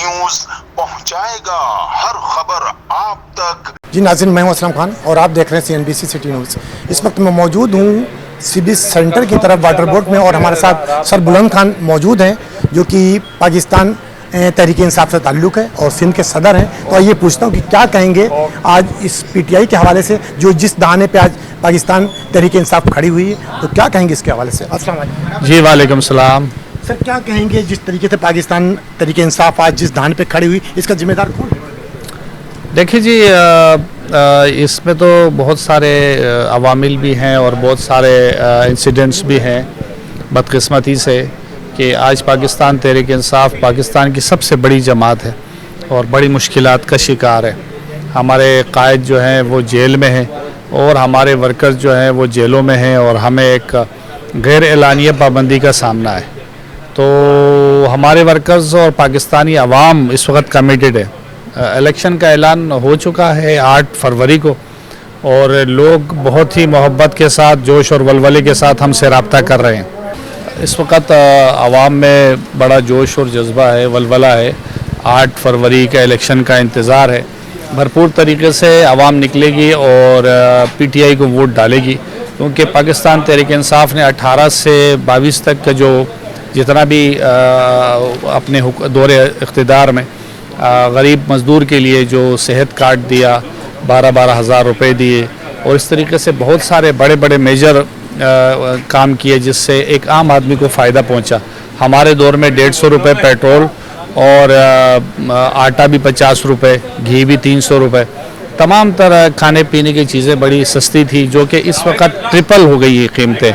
News पहुंचाएगा हर खबर आप तक। जी नाज़रीन, मैं हूं असलम खान और आप देख रहे हैं CNBC सिटी न्यूज़। इस वक्त मैं मौजूद हूं CBIS सेंटर की तरफ वाटर बोर्ड में और हमारे साथ सर बुलंद खान मौजूद हैं जो कि पाकिस्तान तहरीक इंसाफ से ताल्लुक़ है और सिंध के सदर हैं। तो ये पूछता हूं कि क्या कहेंगे आज इस PTI के हवाले से जो जिस दाने पे आज पाकिस्तान तहरीक इंसाफ खड़ी हुई है, तो क्या कहेंगे इसके हवाले से? अस्सलाम वालेकुम। जी वालेकुम सलाम। सर क्या कहेंगे जिस तरीके से पाकिस्तान तहरीक इंसाफ आज जिस दाने पे खड़ी हुई, इसका जिम्मेदार कौन है? देखिए जी, इसमें तो बहुत सारे अवामिल भी हैं और बहुत सारे इंसिडेंट्स भी हैं बदकिस्मती से कि आज पाकिस्तान तहरीक इंसाफ पाकिस्तान की सबसे बड़ी जमात है और बड़ी मुश्किलात का शिकार है। हमारे कायद जो हैं वो जेल में हैं और हमारे वर्कर्स जो हैं वो जेलों में हैं और हमें एक गैर एलानिया पाबंदी का सामना है। तो हमारे वर्कर्स और पाकिस्तानी अवाम इस वक्त कमिटेड है। इलेक्शन का ऐलान हो चुका है 8 फरवरी को और लोग बहुत ही मोहब्बत के साथ, जोश और वलवले के साथ हमसे रब्ता कर रहे हैं। इस वक्त आवाम में बड़ा जोश और जज्बा है, वलवला है। 8 फरवरी का इलेक्शन का इंतज़ार है। भरपूर तरीके से आवाम निकलेगी और PTI को वोट डालेगी, क्योंकि पाकिस्तान तहरीक इंसाफ ने 18 से 22 तक का जो जितना भी अपने दौरे इक़्तिदार में गरीब मज़दूर के लिए जो सेहत कार्ड दिया, 12-12 हज़ार रुपये दिए और इस तरीके से बहुत सारे बड़े बड़े मेजर काम किए जिससे एक आम आदमी को फ़ायदा पहुंचा। हमारे दौर में 150 रुपये पेट्रोल और आटा भी 50 रुपये, घी भी 300 रुपये, तमाम तरह खाने पीने की चीज़ें बड़ी सस्ती थी, जो कि इस वक्त ट्रिपल हो गई है कीमतें।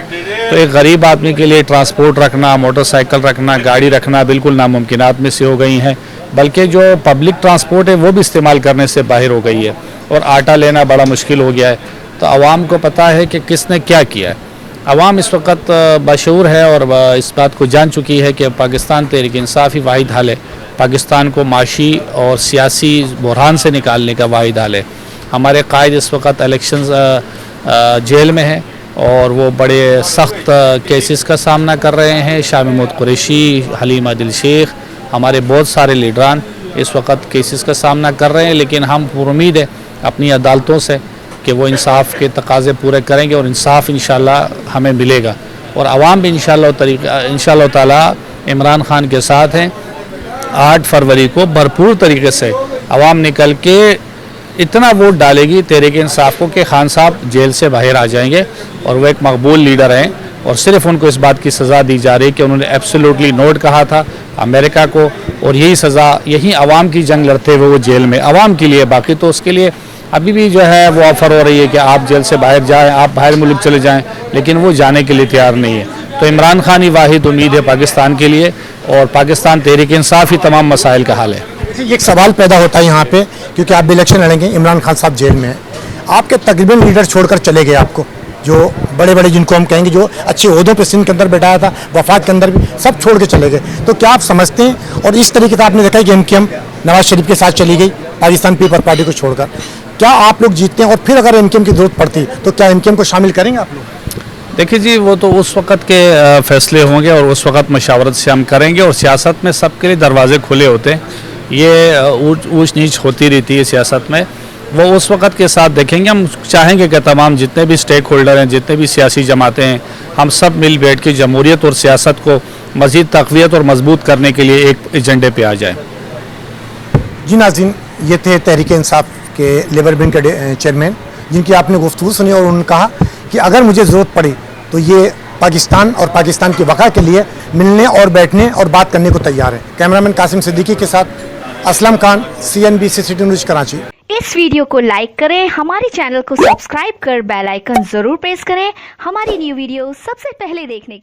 तो एक गरीब आदमी के लिए ट्रांसपोर्ट रखना, मोटरसाइकिल रखना, गाड़ी रखना बिल्कुल नामुमकिनात में से हो गई हैं, बल्कि जो पब्लिक ट्रांसपोर्ट है वो भी इस्तेमाल करने से बाहर हो गई है और आटा लेना बड़ा मुश्किल हो गया है। तो आवाम को पता है कि किसने क्या किया है। आवाम इस वक्त बशऊर है और इस बात को जान चुकी है कि पाकिस्तान तहरीक इंसाफ ही वाहिद हल है, पाकिस्तान को माशी और सियासी बहरान से निकालने का वाहिद हल है। हमारे कायद इस वक्त इलेक्शन जेल में हैं और वो बड़े सख्त केसेस का सामना कर रहे हैं। शाह महमूद कुरैशी, हलीमा दिल शेख, हमारे बहुत सारे लीडरान इस वक्त केसेस का सामना कर रहे हैं, लेकिन हम पुरुमीद हैं अपनी अदालतों से कि वो इंसाफ के तकाज़े पूरे करेंगे और इंसाफ इंशाल्लाह हमें मिलेगा और आवाम भी इंशाल्लाह ताला इमरान खान के साथ हैं। 8 फरवरी को भरपूर तरीके से आवाम निकल के इतना वोट डालेगी तहरीक इंसाफ को कि खान साहब जेल से बाहर आ जाएंगे और वो एक मकबूल लीडर हैं और सिर्फ उनको इस बात की सज़ा दी जा रही है कि उन्होंने एब्सोल्युटली नोट कहा था अमेरिका को और यही सज़ा, यही आवाम की जंग लड़ते हुए वो जेल में आवाम के लिए। बाकी तो उसके लिए अभी भी जो है वो ऑफ़र हो रही है कि आप जेल से बाहर जाएं, आप बाहर मुल्क चले जाएं, लेकिन वो जाने के लिए तैयार नहीं है। तो इमरान खान ही वाहिद उम्मीद है पाकिस्तान के लिए और पाकिस्तान तहरीक इंसाफ ही तमाम मसाइल का हल है। एक सवाल पैदा होता है यहाँ पे, क्योंकि आप भी इलेक्शन लड़ेंगे, इमरान खान साहब जेल में हैं, आपके तकरीबन लीडर छोड़कर चले गए आपको, जो बड़े बड़े जिनको हम कहेंगे जो अच्छे ओहदों पे सिंध के अंदर बैठाया था, वफाक के अंदर भी सब छोड़ के चले गए। तो क्या आप समझते हैं, और इस तरीके से आपने देखा कि MKM नवाज शरीफ के साथ चली गई पाकिस्तान पीपल पार्टी को छोड़कर, क्या आप लोग जीतते हैं और फिर अगर MKM की जरूरत पड़ती तो क्या MKM को शामिल करेंगे आप लोग? देखिए जी, वो तो उस वक्त के फैसले होंगे और उस वक्त मशावरत से हम करेंगे और सियासत में सबके लिए दरवाजे खुले होते हैं। ये ऊंच नीच होती रहती है सियासत में, वो उस वक्त के साथ देखेंगे। हम चाहेंगे कि तमाम जितने भी स्टेक होल्डर हैं, जितने भी सियासी जमातें हैं, हम सब मिल बैठ के जमहूरियत और सियासत को मज़ीद तक़वियत और मजबूत करने के लिए एक एजेंडे पे आ जाएं। जी नाज़रीन, ये थे तहरीक इंसाफ के लेबर विंग के चेयरमैन, जिनकी आपने गुफ्तगू सुनी और उन्होंने कहा कि अगर मुझे ज़रूरत पड़ी तो ये पाकिस्तान और पाकिस्तान की वक़ा के लिए मिलने और बैठने और बात करने को तैयार है। कैमरामैन कासिम सिद्दीकी के साथ Aslam Khan, CNBC city news Karachi. इस वीडियो को लाइक करें, हमारे चैनल को सब्सक्राइब कर बेल आइकन जरूर प्रेस करें हमारी न्यू वीडियो सबसे पहले देखने के लिए।